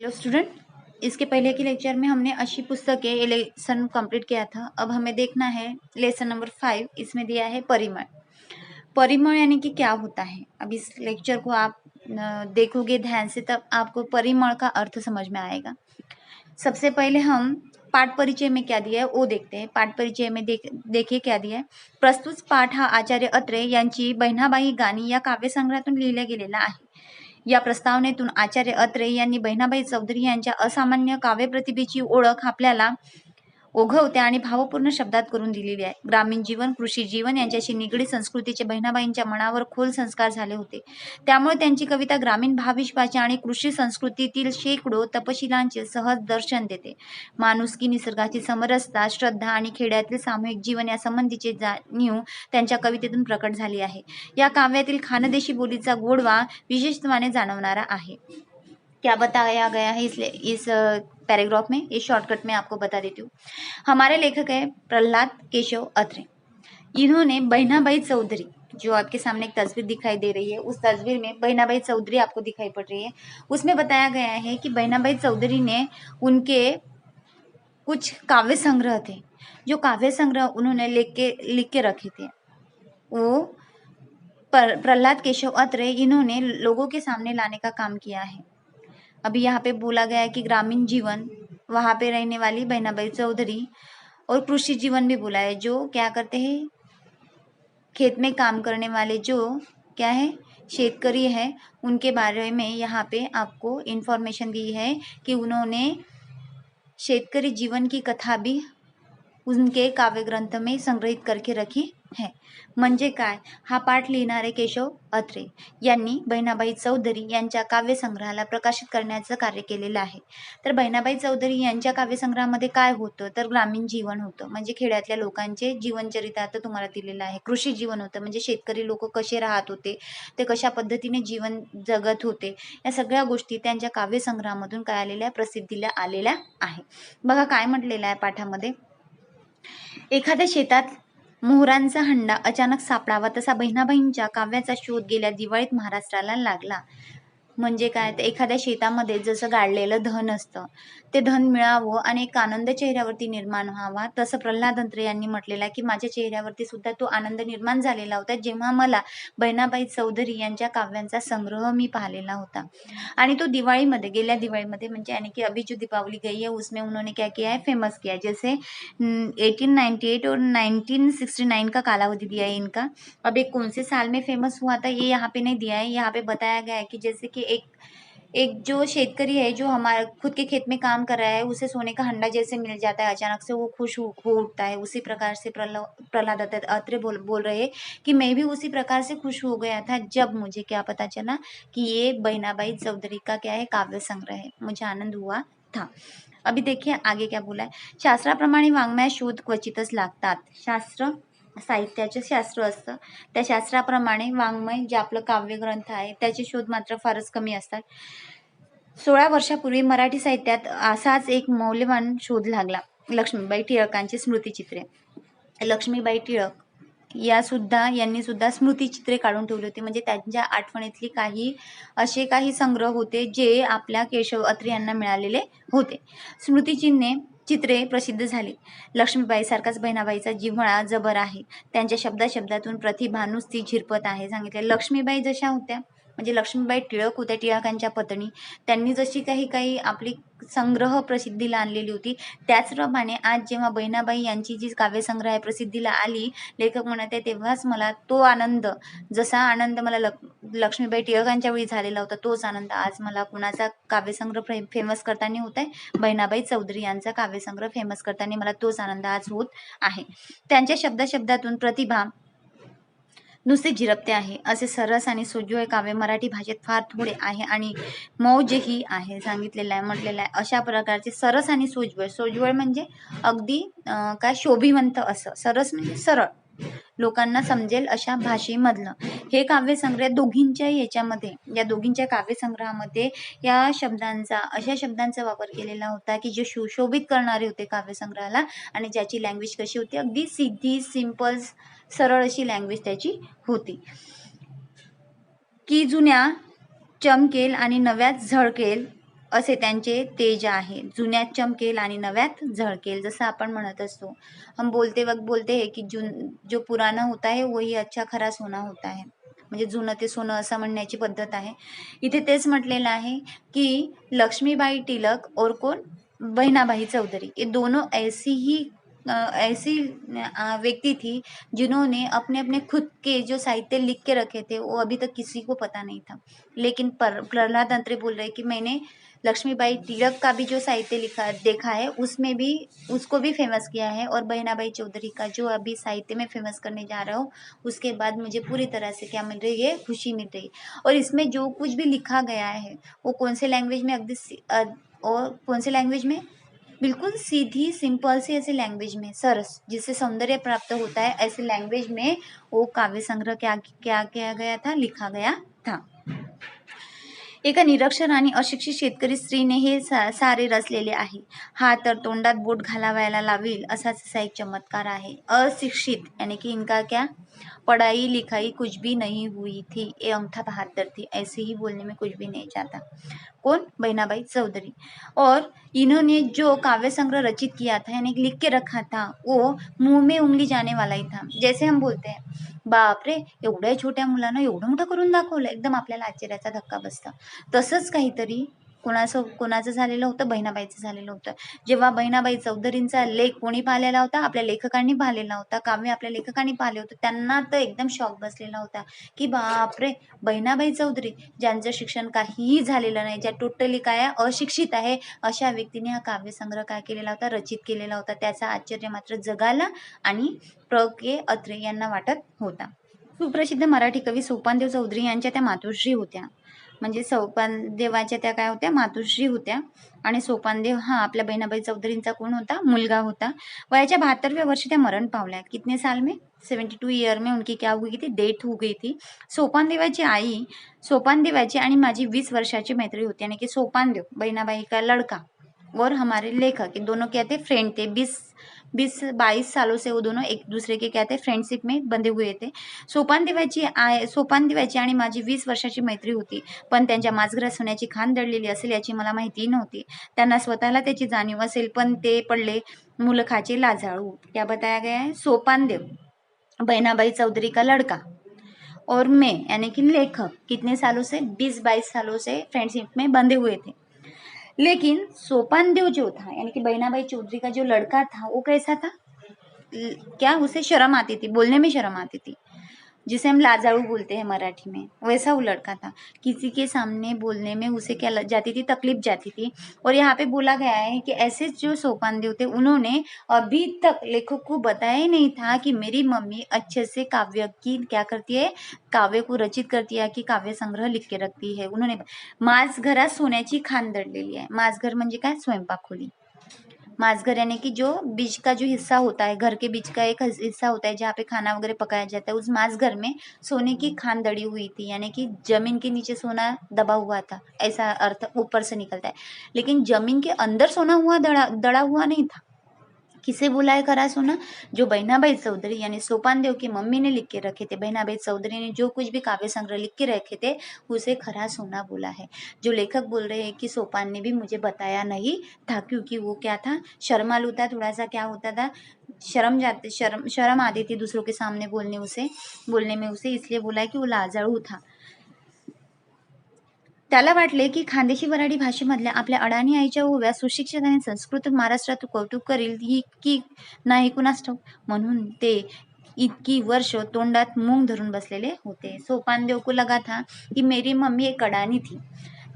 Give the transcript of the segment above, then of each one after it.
Hello student, इसके पहले के lecture में हमने 80 पुस्तकें लेसन कंप्लीट किया था। अब हमें देखना है लेसन नंबर 5। इसमें दिया है परिमळ। परिमळ यानी कि क्या होता है। अब इस लेक्चर को आप देखोगे ध्यान से, तब आपको परिमळ का अर्थ समझ में आएगा। सबसे पहले हम पाठ परिचय में क्या दिया है वो देखते हैं। पाठ परिचय में देखिए क्या दिया है। प्रस्तुत पाठ हा आचार्य अत्रे यांची बहिणाबाई गाणी या काव्यसंग्रहातून लिहिला गेलेला आहे। या प्रस्तावनेतून आचार्य अत्रे यांनी बहिणाबाई चौधरी यांच्या असामान्य काव्यप्रतिभेची ओळख आपल्याला ओघवते आणि भावपूर्ण शब्दात करून दिलेली आहे। ग्रामीण जीवन, कृषी जीवन यांच्याशी निगडीत संस्कृतीचे बहिणाबाईंच्या मनावर खोल संस्कार झाले होते। त्यामुळे त्यांची कविता ग्रामीण भावविश्वाचे आणि कृषी संस्कृतीतील शेकडो तपशिलांचे सहज दर्शन देते। माणुसकी, निसर्गाची समरसता, श्रद्धा आणि खेड्यातील सामूहिक जीवन या संबंधीची जाणीव त्यांच्या कवितेतून प्रकट झाली आहे। या काव्यातील खानदेशी बोलीचा गोडवा विशेषत्वाने जाणवणारा आहे। क्या बताया गया है इस पैराग्राफ में, इस शॉर्टकट में आपको बता देती हूँ। हमारे लेखक है प्रहलाद केशव अत्रे। इन्होंने बहिणाबाई चौधरी, जो आपके सामने एक तस्वीर दिखाई दे रही है, उस तस्वीर में बहिणाबाई चौधरी आपको दिखाई पड़ रही है। उसमें बताया गया है कि बहिणाबाई चौधरी ने उनके कुछ काव्य संग्रह थे, जो काव्य संग्रह उन्होंने लिख के रखे थे। वो प्रहलाद केशव अत्रे इन्होंने लोगों के सामने लाने का काम किया है। अभी यहाँ पे बोला गया है कि ग्रामीण जीवन, वहाँ पे रहने वाली बहिणाबाई चौधरी, और कृषि जीवन भी बोला है, जो क्या करते हैं, खेत में काम करने वाले जो क्या है, शेतकरी है, उनके बारे में यहाँ पे आपको इन्फॉर्मेशन दी है कि उन्होंने शेतकरी जीवन की कथा भी उनके काव्य ग्रंथ में संग्रहित करके रखी है। म्हणजे काय, हा पाठ लिहिणारे केशव अत्रे यांनी बहिणाबाई चौधरी यांच्या काव्यसंग्रहाला प्रकाशित करण्याचं कार्य केलेलं आहे। तर बहिणाबाई चौधरी यांच्या काव्यसंग्रहामध्ये काय होतं, तर ग्रामीण जीवन होतं, म्हणजे खेड्यातल्या लोकांचे जीवनचरित्र तुम्हाला दिलेलं आहे। कृषी जीवन होतं, म्हणजे शेतकरी लोक कसे राहत होते, ते कशा पद्धतीने जीवन जगत होते, या सगळ्या गोष्टी त्यांच्या काव्यसंग्रहामधून काय आलेल्या, प्रसिद्धीला आलेल्या आहे। बघा काय म्हटलेलं आहे पाठामध्ये। एखाद्या शेतात मोहरांचा हंडा अचानक सापडावा, तसा बहिणाबाईंच्या काव्याचा शोध गेल्या दिवाळीत महाराष्ट्राला लागला। म्हणजे काय, तर एखाद्या शेतामध्ये जसं गाडलेलं धन असतं, ते धन मिळावं आणि एक आनंद चेहऱ्यावरती निर्माण व्हावा, तसं प्रल्हाद अत्रे यांनी म्हटलेलं आहे की माझ्या चेहऱ्यावरती सुद्धा तो आनंद निर्माण झालेला होता, जेव्हा मला बहिणाबाई चौधरी यांच्या काव्यांचा संग्रह मी पाहिलेला होता। आणि तो दिवाळीमध्ये, गेल्या दिवाळीमध्ये, म्हणजे यानी कि अभी जो दीपावली गई है उसमें उन्होंने क्या किया है, फेमस किया है। जैसे 1898 और 1969 का कालावधि दिया है इनका। अब एक कौन से साल में फेमस हुआ था ये यहाँ पे नहीं दिया है। यहाँ पे बताया गया है कि जैसे कि एक जो शेतकरी है, जो हमारे खुद के खेत में काम कर रहा है, उसे सोने का हंडा जैसे मिल जाता है अचानक से, वो खुश हो उठता है। उसी प्रकार से प्रहलाद अत्रे बोल रहे हैं कि मैं भी उसी प्रकार से खुश हो गया था जब मुझे क्या पता चला कि ये बहिणाबाई चौधरी का क्या है, काव्य संग्रह है। मुझे आनंद हुआ था। अभी देखिए आगे क्या बोला है। शास्त्राप्रमाणे वाङ्मय शोध क्वचितच लागतात। शास्त्र, साहित्याचे शास्त्र असतं, त्या शास्त्राप्रमाणे वाङ्मय जे आपलं काव्यग्रंथ आहे त्याचे शोध मात्र फारच कमी असतात। 16 वर्षापूर्वी मराठी साहित्यात असाच एक मौल्यवान शोध लागला, लक्ष्मीबाई टिळकांची स्मृतिचित्रे। लक्ष्मीबाई टिळक यांनी सुद्धा स्मृतिचित्रे काढून ठेवली होती, म्हणजे त्यांच्या आठवणीतली काही संग्रह होते जे आपल्या केशव अत्रे यांना मिळालेले होते। चित्रे प्रसिद्ध झाली। लक्ष्मीबाई सारखाच बहिणाबाईचा जिव्हाळा जबर आहे, त्यांच्या शब्दातून प्रतिभा नुसती झिरपत आहे। सांगितले लक्ष्मीबाई जशा होत्या, म्हणजे लक्ष्मीबाई टिळक होत्या, टिळकांच्या पत्नी, त्यांनी जशी काही आपली संग्रह प्रसिद्धीला आणलेली होती, त्याचप्रमाणे आज जेव्हा बहिणाबाई यांची जी काव्यसंग्रह प्रसिद्धीला आली, लेखक म्हणत आहे, तेव्हाच मला तो आनंद, जसा आनंद मला लक्ष्मीबाई टिळकांच्या वेळी झालेला होता, तोच आनंद आज मला कुणाचा काव्यसंग्रह फेमस करताना होत आहे, बहिणाबाई चौधरी यांचा काव्यसंग्रह फेमस करताना मला तोच आनंद आज होत आहे। त्यांच्या शब्दातून प्रतिभा नुसते झिरपते आहे, असे सरस आणि सोज्वळ काव्य मराठी भाषेत फार थोडे आहे आणि मौजही आहे। सांगितलेलं आहे, म्हटलेलं आहे, अशा प्रकारचे सरस आणि सोज्वळ म्हणजे अगदी काय शोभिवंत असं, सरस म्हणजे सरळ, लोकांना समजेल अशा भाषेमधलं हे काव्यसंग्रह दोघींच्या याच्यामध्ये, या दोघींच्या काव्यसंग्रहामध्ये अशा शब्दांचा वापर केलेला होता की जे सुशोभित करणारे होते काव्यसंग्रहाला, आणि ज्याची लँग्वेज कशी होती, अगदी सिधी, सिंपल, सरळ अशी लँग्वेज त्याची होती, की जुन्या चमकेल आणि नव्यात झळकेल असे त्यांचे तेज आहे, जुन्यात चमकेल आणि नव्यात झळकेल. जसं आपण म्हणत असतो, हम बोलते वक्त बोलते है की जो पुराना होता है वही अच्छा खरा सोना होता है. म्हणजे जुनं ते सोनं असं म्हणण्याची पद्धत आहे. इथे तेच म्हटलेलं आहे की लक्ष्मीबाई टिळक और कोण, बहिणाबाई चौधरी, ये दोनों ऐसी व्यक्ति थी जिन्होंने अपने अपने खुद के जो साहित्य लिख के रखे थे वो अभी तक किसी को पता नहीं था. लेकिन प्रहलाद अत्रे बोल रहे कि मैंने लक्ष्मीबाई टिळक का भी जो साहित्य लिखा देखा है उसमें भी उसको भी फेमस किया है, और बहिणाबाई चौधरी का जो अभी साहित्य में फेमस करने जा रहा हूँ उसके बाद मुझे पूरी तरह से क्या मिल रही है, खुशी मिल रही है. और इसमें जो कुछ भी लिखा गया है वो कौन से लैंग्वेज में, और कौन से लैंग्वेज में, बिल्कुल सीधी सिंपल सी ऐसे लैंग्वेज में, सरस जिससे सौंदर्य प्राप्त होता है ऐसे लैंग्वेज में वो काव्य संग्रह क्या क्या किया गया था, लिखा गया था. एका निरक्षर आणि अशिक्षित शेतकरी स्त्रीने हे सारे रचलेले आहे. हा तर तोंडात बोट घालावायला लावील असाच असा एक चमत्कार आहे. अशिक्षित यानी कि इनका क्या, पढ़ाई लिखाई कुछ भी नहीं हुई थी, ये अंगूठा बहादुर थी, ऐसे ही बोलने में कुछ भी नहीं जाता. कौन, बहिणाबाई चौधरी. और इन्होंने जो काव्य संग्रह रचित किया था यानी लिख के रखा था वो मुंह में उंगली जाने वाला ही था. जैसे हम बोलते हैं बापरे एवढ्या छोट्या मुलानं एवढं मोठं करून दाखवलं, एकदम आपल्याला आश्चर्याचा धक्का बसता. तसंच काहीतरी कोणाचं झालेलं होतं, बहिणाबाईचं झालेलं होतं. जेव्हा बहिणाबाई चौधरींचा लेख कोणी पाहिलेला होता, आपल्या लेखकांनी पाहिलेला होता, काव्य आपल्या लेखकांनी पाहिले होते, त्यांना तर एकदम शॉक बसलेला होता की बापरे, बहिणाबाई चौधरी ज्यांचं शिक्षण काहीही झालेलं नाही, ज्या टोटली काय अशिक्षित आहे, अशा व्यक्तीने हा काव्यसंग्रह काय केलेला होता, रचित केलेला होता. त्याचा आश्चर्य मात्र जगाला आणि प्र.के. अत्रे यांना वाटत होता. सुप्रसिद्ध मराठी कवी सोपानदेव चौधरी यांच्या त्या मातोश्री होत्या. म्हणजे सोपानदेवाच्या त्या काय होत्या, मातोश्री होत्या. आणि सोपानदेव हा आपल्या बहिणाबाई चौधरींचा कोण होता, मुलगा होता. वयाच्या 72व्या वर्षी त्या मरण पावल्या. कितने साल में, 72 ईयर में उनकी क्या हुई थी, डेथ हो गई थी. सोपानदेवाची आणि माझी 20 वर्षाची मैत्री होती. यानी कि सोपानदेव बहिणाबाई का लड़का और हमारे लेखक, दोनों क्या थे, फ्रेंड थे. 22 सालों से वो दोनों एक दूसरे के क्या थे, फ्रेंडशिप में बंधे हुए थे. सोपानदेवाची आणि माझी 20 वर्षाची मैत्री होती, पण त्यांच्या माझघरात सोन्याची खाण दडलेली असेल याची मला माहिती नव्हती. त्यांना स्वतःला त्याची जाणीव असेल, पण ते पडले मुलखाचे लाजाळू. क्या बताया गया है, सोपानदेव बहिणाबाई चौधरी का लड़का और मैं यानी कि लेखक कितने सालों से, 20-22 सालों से फ्रेंडशिप में बंधे हुए थे. लेकिन सोपानदेव जो था यानी कि बहिणाबाई चौधरी का जो लड़का था वो कैसा था, क्या उसे शर्म आती थी, बोलने में शर्म आती थी, जिसे हम लाजाड़ू बोलते हैं मराठी में, वैसा वो लड़का था. किसी के सामने बोलने में उसे क्या लग जाती थी, तकलीफ जाती थी. और यहाँ पे बोला गया है कि ऐसे जो सोपानदेव थे उन्होंने अभी तक लेखक को बताया ही नहीं था कि मेरी मम्मी अच्छे से काव्य की क्या करती है, काव्य को रचित करती है, की काव्य संग्रह लिख के रखती है. उन्होंने माझघरात सोन्याची खाण दडलेली आहे. माझघर म्हणजे काय, स्वयंपाक खोली. माझघर यानी कि जो बीच का जो हिस्सा होता है, घर के बीच का एक हिस्सा होता है जहाँ पे खाना वगैरह पकाया जाता है, उस माझघर में सोने की खान दड़ी हुई थी. यानी कि जमीन के नीचे सोना दबा हुआ था, ऐसा अर्थ ऊपर से निकलता है. लेकिन जमीन के अंदर सोना दड़ा हुआ नहीं था. किसे बोला है खरा सोना, जो बहिणाबाई चौधरी यानी सोपानदेव की मम्मी ने लिख के रखे थे, बहिणाबाई चौधरी ने जो कुछ भी काव्य संग्रह लिख के रखे थे उसे खरा सोना बोला है. जो लेखक बोल रहे हैं कि सोपान ने भी मुझे बताया नहीं था, क्योंकि वो क्या था, शर्मालू था, थोड़ा सा क्या होता था, शर्म आती थी दूसरों के सामने बोलने में उसे, इसलिए बोला है कि वो लाजाळू था. त्याला वाटले की खानदेशी वऱ्हाडी भाषेमधल्या आपल्या अडाणी आईच्या ओव्या सुशिक्षित आणि संस्कृत महाराष्ट्रात कौतुक करील ही की नाही कुणास ठाऊक, म्हणून ते इतकी वर्ष तोंडात मूंग धरून बसलेले होते. सोपानदेव को लगा था कि मेरी मम्मी एक अडानी थी,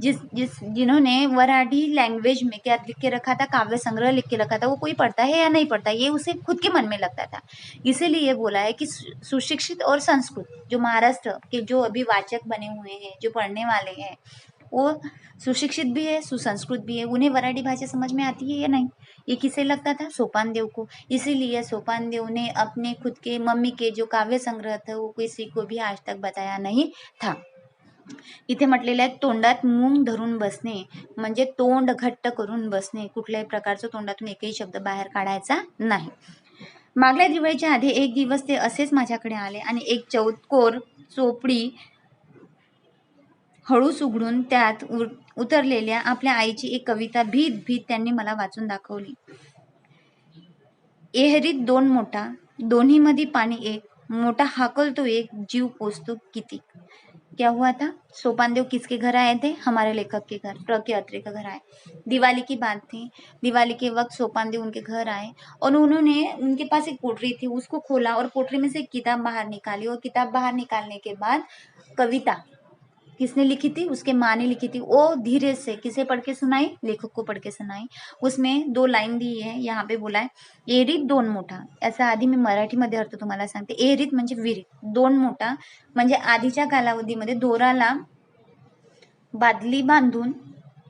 जिन्होंने वराडी लैंग्वेज में क्या लिख के रखा था, काव्य संग्रह लिख के रखा था, वो कोई पढ़ता है या नहीं पढ़ता ये उसे खुद के मन में लगता था. इसीलिए बोला है कि सुशिक्षित और संस्कृत जो महाराष्ट्र के जो अभी वाचक बने हुए हैं, जो पढ़ने वाले हैं, वो सुशिक्षित भी है, सुसंस्कृत भी है, उन्हें वराडी भाषा समझ में आती है या नहीं, ये किसे लगता था, सोपानदेव को. इसीलिए सोपानदेव ने अपने खुद के मम्मी के जो काव्य संग्रह थे वो किसी को भी आज तक बताया नहीं था. इथे म्हटलेलं आहे तोंडात मूंग धरून बसणे म्हणजे तोंड घट्ट करून बसणे, कुठल्याही प्रकारचं तोंडातून एकही शब्द बाहेर काढायचा नाही. मागल्या दिवाळीच्या आधी एक दिवस ते असेच माझ्याकडे आले आणि एक चौकोर चोपडी हळूच उघडून त्यात उतरलेल्या आपल्या आईची एक कविता भीत भीत त्यांनी मला वाचून दाखवली. एहरीत दोन मोठा, दोन्हीमध्ये पाणी एक, मोठा हाकलतो एक, जीव पोचतो किती. क्या हुआ था? सोपानदेव किसके घर आए थे? हमारे लेखक के घर, प्र के अत्रे का घर आए. दिवाली की बात थी. दिवाली के वक्त सोपानदेव उनके घर आए और उन्होंने उनके पास एक पोटरी थी, उसको खोला और पोटरी में से एक किताब बाहर निकाली और किताब बाहर निकालने के बाद कविता किसने लिखी थी? उसके माँ ने लिखी थी. वो धीरे से किसे पढ़ के सुनाई? लेखक को पढ़ के सुनाई. उसमें 2 लाईन दी है. यहाँ पे बोला है एहरीत दोन मोठा. याचा आधी मी मराठीमध्ये अर्थ तुम्हाला सांगते. एहरीत म्हणजे विहीर, दोन मोठा म्हणजे आधीच्या कालावधीमध्ये दोराला बादली बांधून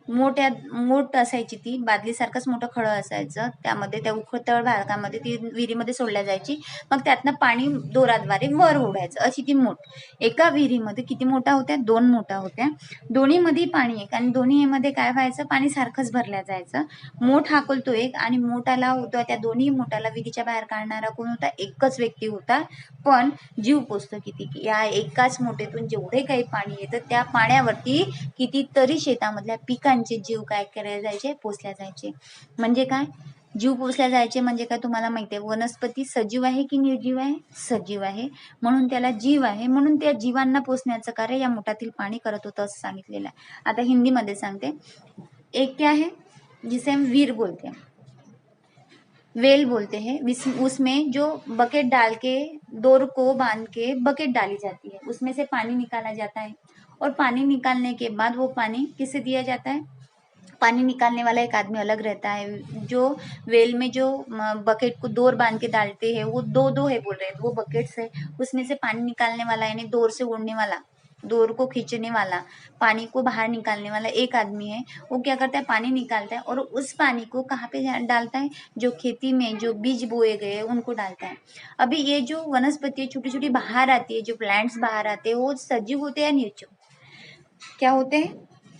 मोठ असायची, ती बादलीसारखंच मोठं खळं असायचं, त्यामध्ये त्या उखळत्या भागामध्ये ती विहिरीमध्ये सोडल्या जायची. मग त्यातनं पाणी दोराद्वारे वर ओढायचं, अशी ती मोठ. एका विहिरीमध्ये किती मोठा होत्या? 2 मोठा होत्या. दोन्हीमध्ये पाणी एक आणि दोन्हीमध्ये काय व्हायचं? पाणी सारखंच भरल्या जायचं. मोठ हाकलतो एक आणि मोठाला होता, त्या दोन्ही मोठाला विहिरीच्या बाहेर काढणारा कोण होता? एकच व्यक्ती होता. पण जीव पोचतो किती? या एकाच मोठेतून जेवढे काही पाणी येतं त्या पाण्यावरती कितीतरी शेतामधल्या पिकांचे जीव काय करायला जायचे? पोचल्या जायचे. म्हणजे काय? जीव पोचल्या जायचे म्हणजे काय तुम्हाला माहिती आहे? वनस्पती सजीव आहे की निर्जीव आहे? सजीव आहे, म्हणून त्याला जीव आहे, म्हणून त्या जीवांना पोचण्याचं कार्य या मोठातील पाणी करत होतं असं सांगितलेलं आहे. आता हिंदीमध्ये सांगते. एक क्या है जिसे हम वीर बोलते हैं, वेल बोलते हैं. उसमें जो बकेट डाल के डोर को बांध के बकेट डाली जाती है, उसमें से पानी निकाला जाता है और पानी निकालने के बाद वो पानी किसे दिया जाता है? पानी निकालने वाला एक आदमी अलग रहता है. जो वेल में जो बकेट को डोर बांध के डालते हैं वो दो है बोल रहे हैं, वो बकेट्स है. उसमें से पानी निकालने वाला यानी डोर से ओढ़ने वाला, डोर को खींचने वाला, पानी को बाहर निकालने वाला एक आदमी है. वो क्या करता है? पानी निकालता है और उस पानी को कहाँ पे डालता है? जो खेती में जो बीज बोए गए उनको डालता है. अभी ये जो वनस्पति छोटी छोटी बाहर आती है, जो प्लांट्स बाहर आते हैं, वो सजीव होते हैं या निर्जीव? क्या होते हैं?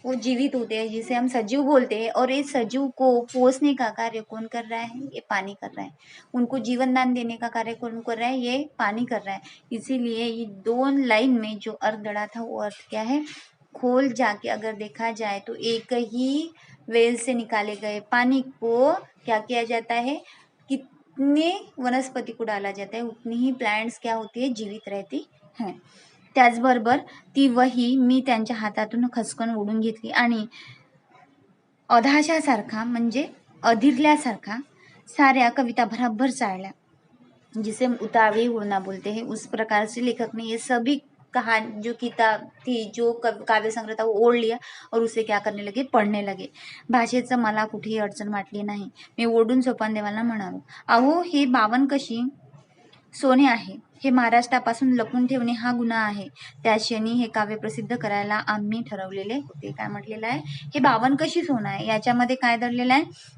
वो जीवित होते हैं, जिसे हम सजीव बोलते हैं. और इस सजीव को पोषने का कार्य कौन कर रहा है? ये पानी कर रहा है. उनको जीवन दान देने का कार्य कौन कर रहा है? ये पानी कर रहा है. इसीलिए ये 2 लाइन में जो अर्थ दड़ा था वो अर्थ क्या है? खोल जाके अगर देखा जाए तो एक ही वेल से निकाले गए पानी को क्या किया जाता है? कितने वनस्पति को डाला जाता है, उतनी ही प्लांट्स क्या होती है? जीवित रहती हैं. त्याचबरोबर ती वही मी त्यांच्या हातातून खसकन ओढून घेतली आणि अधाशासारखा म्हणजे अधीरल्यासारखा साऱ्या कविता भराभर चाळल्या. जिसे हम उतावली उड़ना बोलते हैं, उस प्रकार से लेखक ने ये सभी कहानी जो किताब थी, जो काव्य संग्रह था, वो ओढ लिया और उसे क्या करने लगे? पढ़ने लगे. भाषेचं मला कुठेही अडचण वाटली नाही. मी ओढून सोपानदेवाला म्हणालो, अहो हे 52 कशी सोने आहे, हे महाराष्ट्रापासून लपून ठेवणे हा गुन्हा आहे. त्या क्षणी हे काव्य प्रसिद्ध करायला आम्ही ठरवलेले होते. काय म्हटलेलं आहे? हे 52 कशी सोनं आहे. याच्यामध्ये काय दडलेलं आहे?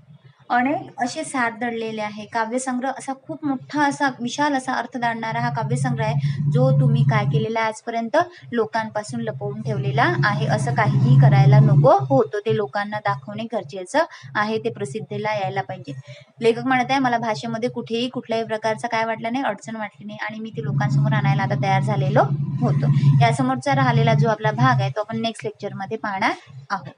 अनेक असे सार दडलेले आहे. काव्यसंग्रह असा खूप मोठा असा विशाल असा अर्थ दाडणारा हा काव्यसंग्रह आहे, जो तुम्ही काय केलेला आहे? आजपर्यंत लोकांपासून लपवून ठेवलेला आहे. असं काहीही करायला नको होतं, ते लोकांना दाखवणे गरजेचं आहे, ते प्रसिद्धीला यायला पाहिजे. लेखक म्हणत आहे, मला भाषेमध्ये कुठेही कुठल्याही प्रकारचा काय वाटलं नाही, अडचण वाटली नाही आणि मी ते लोकांसमोर आणायला आता तयार झालेलो होतो. यासमोरचा राहिलेला जो आपला भाग आहे तो आपण नेक्स्ट लेक्चरमध्ये पाहणार आहोत.